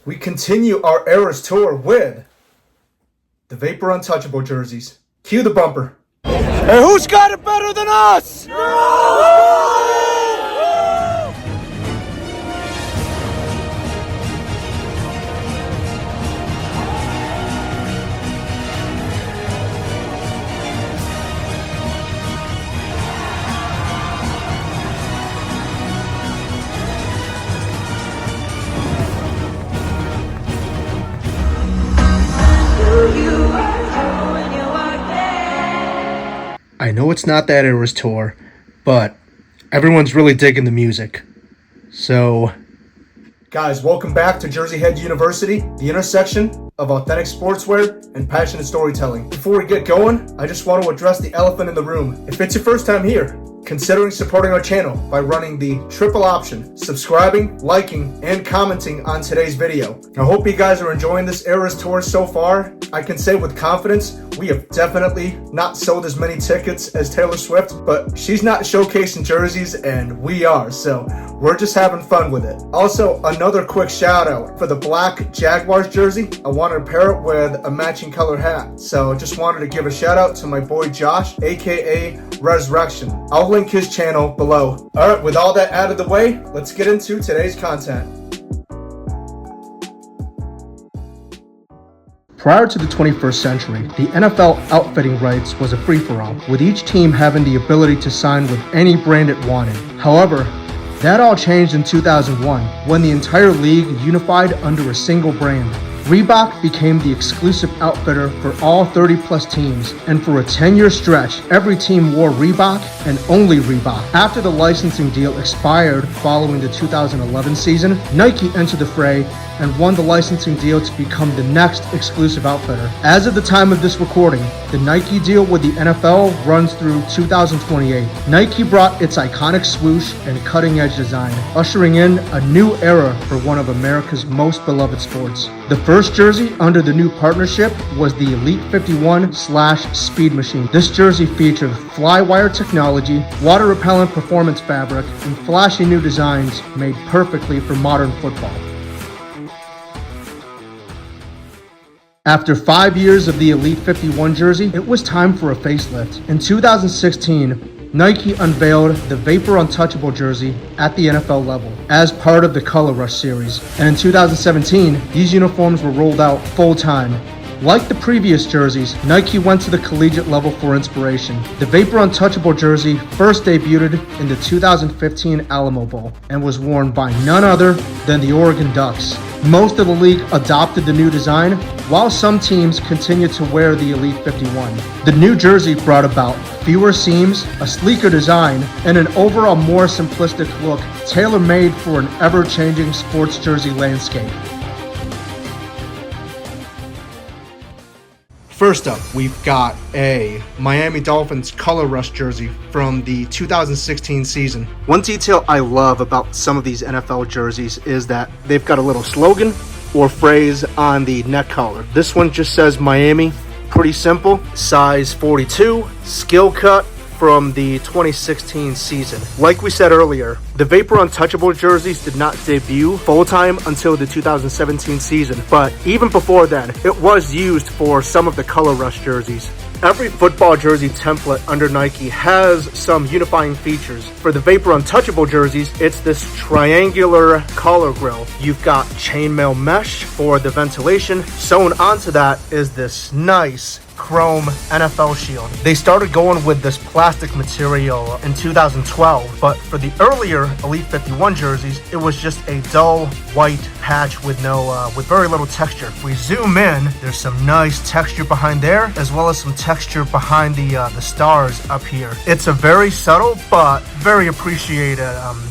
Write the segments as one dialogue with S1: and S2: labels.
S1: we continue our Eras tour with the Vapor Untouchable jerseys. Cue the bumper.
S2: Hey, who's got it better than us?
S1: I know it's not that Eras tour, but everyone's really digging the music. So, guys, welcome back to Jersey Head University, the intersection of authentic sportswear and passionate storytelling. Before we get going, I just want to address the elephant in the room. If it's your first time here, considering supporting our channel by running the triple option, subscribing, liking, and commenting on today's video. I hope you guys are enjoying this Eras tour so far. I can say with confidence, we have definitely not sold as many tickets as Taylor Swift, but she's not showcasing jerseys and we are, so we're just having fun with it. Also, another quick shout out for the black Jaguars jersey. I wanted to pair it with a matching color hat, so just wanted to give a shout out to my boy Josh, aka Resurrection. I'll link his channel below. Alright, with all that out of the way, let's get into today's content. Prior to the 21st century, the NFL outfitting rights was a free-for-all, with each team having the ability to sign with any brand it wanted. However, that all changed in 2001, when the entire league unified under a single brand. Reebok became the exclusive outfitter for all 30-plus teams, and for a 10-year stretch, every team wore Reebok and only Reebok. After the licensing deal expired following the 2011 season, Nike entered the fray and won the licensing deal to become the next exclusive outfitter. As of the time of this recording, the Nike deal with the NFL runs through 2028. Nike brought its iconic swoosh and cutting-edge design, ushering in a new era for one of America's most beloved sports. The first jersey under the new partnership was the Elite 51/Speed Machine. This jersey featured fly-wire technology, water-repellent performance fabric, and flashy new designs made perfectly for modern football. After 5 years of the Elite 51 jersey, it was time for a facelift. In 2016, Nike unveiled the Vapor Untouchable jersey at the NFL level as part of the Color Rush series. And in 2017, these uniforms were rolled out full-time. Like the previous jerseys, Nike went to the collegiate level for inspiration. The Vapor Untouchable jersey first debuted in the 2015 Alamo Bowl and was worn by none other than the Oregon Ducks. Most of the league adopted the new design, while some teams continued to wear the Elite 51. The new jersey brought about fewer seams, a sleeker design, and an overall more simplistic look, tailor-made for an ever-changing sports jersey landscape. First up, we've got a Miami Dolphins Color Rush jersey from the 2016 season. One detail I love about some of these NFL jerseys is that they've got a little slogan or phrase on the neck collar. This one just says Miami, pretty simple. Size 42, skill cut from the 2016 season. Like we said earlier, the Vapor Untouchable jerseys did not debut full-time until the 2017 season, but even before then, it was used for some of the Color Rush jerseys. Every football jersey template under Nike has some unifying features. For the Vapor Untouchable jerseys, it's this triangular collar grille. You've got chainmail mesh for the ventilation. Sewn onto that is this nice chrome NFL shield. They started going with this plastic material in 2012, but for the earlier Elite 51 jerseys, it was just a dull white patch with with very little texture. If we zoom in, there's some nice texture behind there, as well as some texture behind the stars up here. It's a very subtle but very appreciated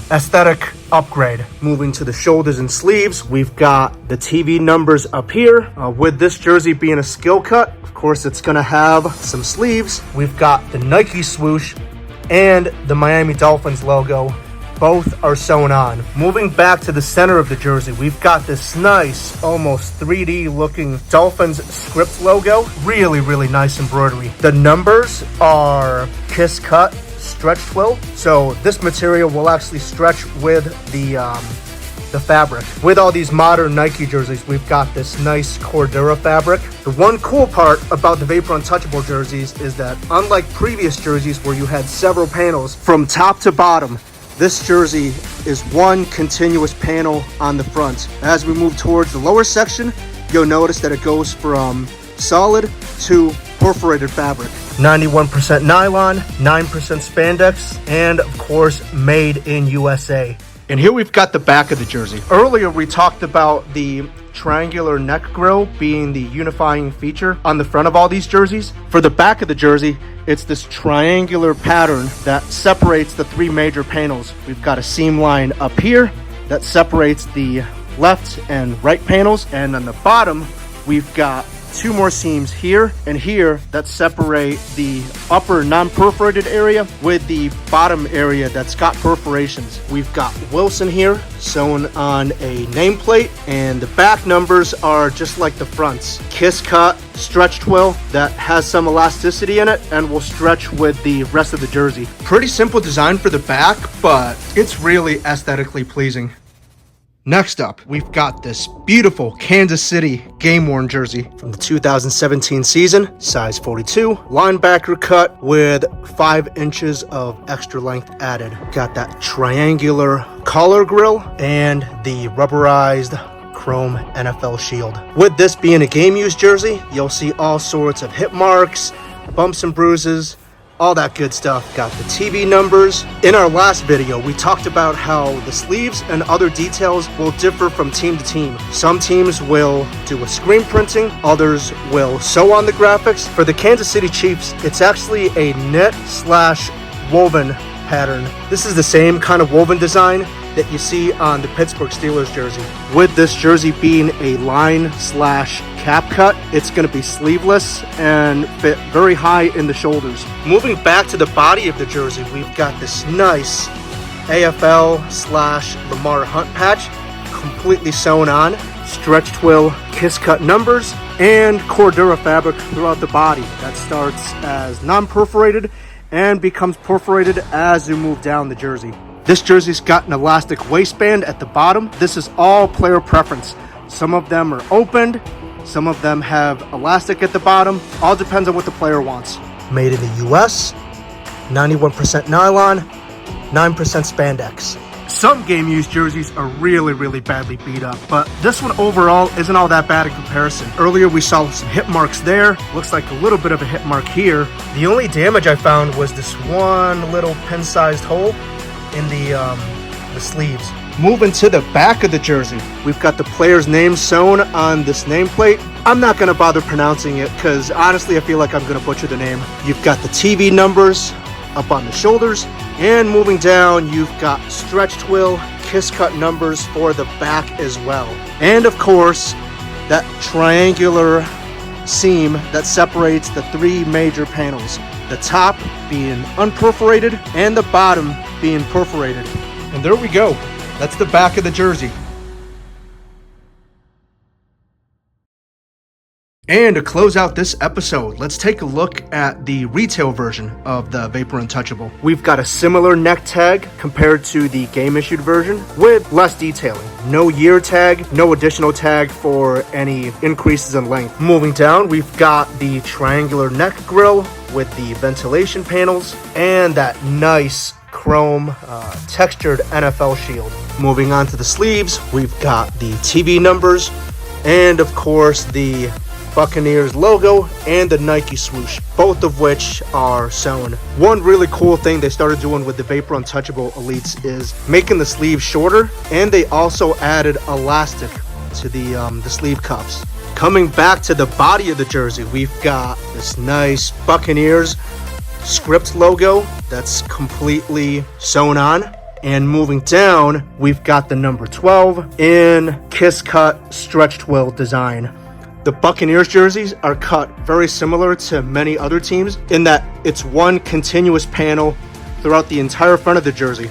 S1: aesthetic upgrade. Moving to the shoulders and sleeves, we've got the TV numbers up here. With this jersey being a skill cut, of course it's gonna have some sleeves. We've got the Nike swoosh and the Miami Dolphins logo. Both are sewn on. Moving back to the center of the jersey, we've got this nice, almost 3D looking Dolphins script logo. Really, really nice embroidery. The numbers are kiss cut stretch twill, so this material will actually stretch with the the fabric. With all these modern Nike jerseys, we've got this nice Cordura fabric. The one cool part about the Vapor Untouchable jerseys is that unlike previous jerseys where you had several panels from top to bottom, this jersey is one continuous panel on the front. As we move towards the lower section, you'll notice that it goes from solid to perforated fabric. 91% nylon, 9% spandex, and of course, made in USA. And here we've got the back of the jersey. Earlier, we talked about the triangular neck grill being the unifying feature on the front of all these jerseys. For the back of the jersey, it's this triangular pattern that separates the three major panels. We've got a seam line up here that separates the left and right panels, and on the bottom, we've got two more seams here and here that separate the upper non-perforated area with the bottom area that's got perforations. We've got Wilson here sewn on a nameplate, and the back numbers are just like the fronts. Kiss cut, stretch twill that has some elasticity in it and will stretch with the rest of the jersey. Pretty simple design for the back, but it's really aesthetically pleasing. Next up, we've got this beautiful Kansas City game-worn jersey from the 2017 season, size 42, linebacker cut with 5 inches of extra length added. Got that triangular collar grill and the rubberized chrome NFL shield. With this being a game-used jersey, you'll see all sorts of hit marks, bumps and bruises, all that good stuff. Got the TV numbers. In our last video, we talked about how the sleeves and other details will differ from team to team. Some teams will do a screen printing, others will sew on the graphics. For the Kansas City Chiefs, it's actually a knit/woven pattern. This is the same kind of woven design that you see on the Pittsburgh Steelers jersey. With this jersey being a line/cap cut, it's going to be sleeveless and fit very high in the shoulders. Moving back to the body of the jersey, we've got this nice AFL/Lamar Hunt patch completely sewn on, stretch twill kiss cut numbers, and Cordura fabric throughout the body that starts as non-perforated and becomes perforated as you move down the jersey. This jersey's got an elastic waistband at the bottom. This is all player preference. Some of them are opened, some of them have elastic at the bottom. All depends on what the player wants. Made in the US, 91% nylon, 9% spandex. Some game-used jerseys are really badly beat up, but this one overall isn't all that bad in comparison. Earlier we saw some hit marks there. Looks like a little bit of a hit mark here. The only damage I found was this one little pin-sized hole in the sleeves. Moving to the back of the jersey, we've got the player's name sewn on this nameplate. I'm not gonna bother pronouncing it because honestly I feel like I'm gonna butcher the name. You've got the TV numbers up on the shoulders, and moving down you've got stretch twill kiss cut numbers for the back as well. And of course, that triangular seam that separates the three major panels. The top being unperforated and the bottom being perforated. And there we go. That's the back of the jersey. And to close out this episode, let's take a look at the retail version of the Vapor Untouchable. We've got a similar neck tag compared to the game-issued version with less detailing. No year tag, no additional tag for any increases in length. Moving down, we've got the triangular neck grill with the ventilation panels and that nice chrome textured NFL shield. Moving on to the sleeves, we've got the TV numbers and of course the Buccaneers logo and the Nike swoosh, both of which are sewn. One really cool thing they started doing with the Vapor Untouchable Elites is making the sleeves shorter, and they also added elastic to the sleeve cuffs. Coming back to the body of the jersey, we've got this nice Buccaneers script logo that's completely sewn on. And moving down, we've got the number 12 in kiss cut stretch twill design. The Buccaneers jerseys are cut very similar to many other teams in that it's one continuous panel throughout the entire front of the jersey.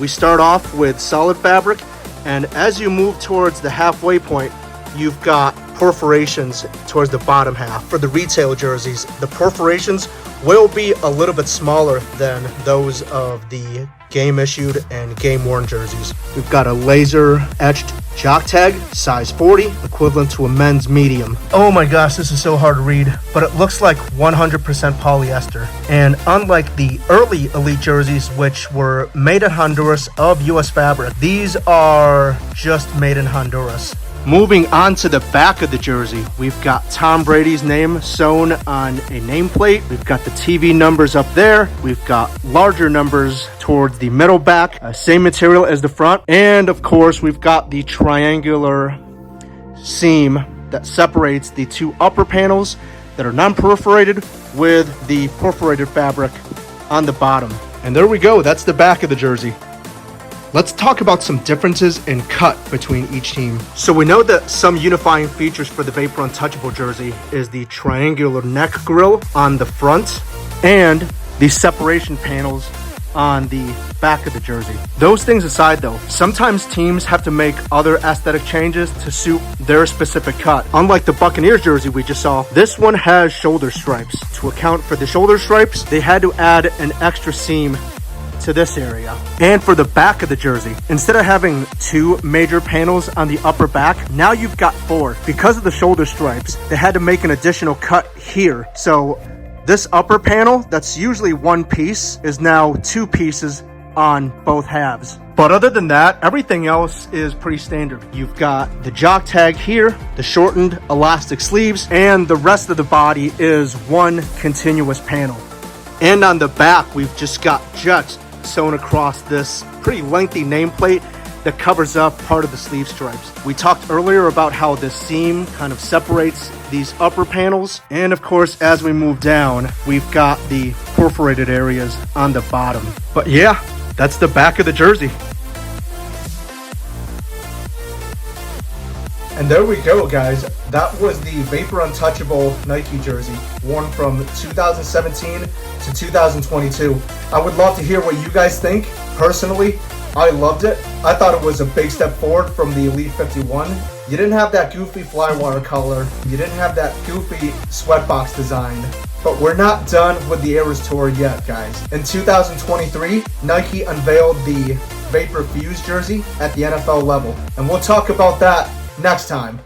S1: We start off with solid fabric, and as you move towards the halfway point, you've got perforations towards the bottom half. For the retail jerseys, the perforations will be a little bit smaller than those of the game issued and game worn jerseys. We've got a laser etched jock tag, size 40, equivalent to a men's medium. Oh my gosh, this is so hard to read, but it looks like 100% polyester. And unlike the early Elite jerseys, which were made in Honduras of US fabric, these are just made in Honduras. Moving on to the back of the jersey, we've got Tom Brady's name sewn on a nameplate. We've got the TV numbers up there. We've got larger numbers towards the middle back, same material as the front. And of course, we've got the triangular seam that separates the two upper panels that are non-perforated with the perforated fabric on the bottom. And there we go, that's the back of the jersey. Let's talk about some differences in cut between each team. So we know that some unifying features for the Vapor Untouchable jersey is the triangular neck grill on the front and the separation panels on the back of the jersey. Those things aside though, sometimes teams have to make other aesthetic changes to suit their specific cut. Unlike the Buccaneers jersey we just saw, this one has shoulder stripes. To account for the shoulder stripes, they had to add an extra seam to this area. And for the back of the jersey, instead of having 2 major panels on the upper back, now you've got 4. Because of the shoulder stripes, they had to make an additional cut here. So this upper panel, that's usually 1 piece, is now 2 pieces on both halves. But other than that, everything else is pretty standard. You've got the jock tag here, the shortened elastic sleeves, and the rest of the body is 1 continuous panel. And on the back, we've just got jets sewn across this pretty lengthy nameplate that covers up part of the sleeve stripes. We talked earlier about how this seam kind of separates these upper panels. And of course, as we move down, we've got the perforated areas on the bottom. But yeah, that's the back of the jersey. And there we go, guys. That was the Vapor Untouchable Nike jersey, worn from 2017 to 2022. I would love to hear what you guys think. Personally, I loved it. I thought it was a big step forward from the Elite 51. You didn't have that goofy Flywire color. You didn't have that goofy sweatbox design. But we're not done with the Eras Tour yet, guys. In 2023, Nike unveiled the Vapor Fuse jersey at the NFL level. And we'll talk about that next time.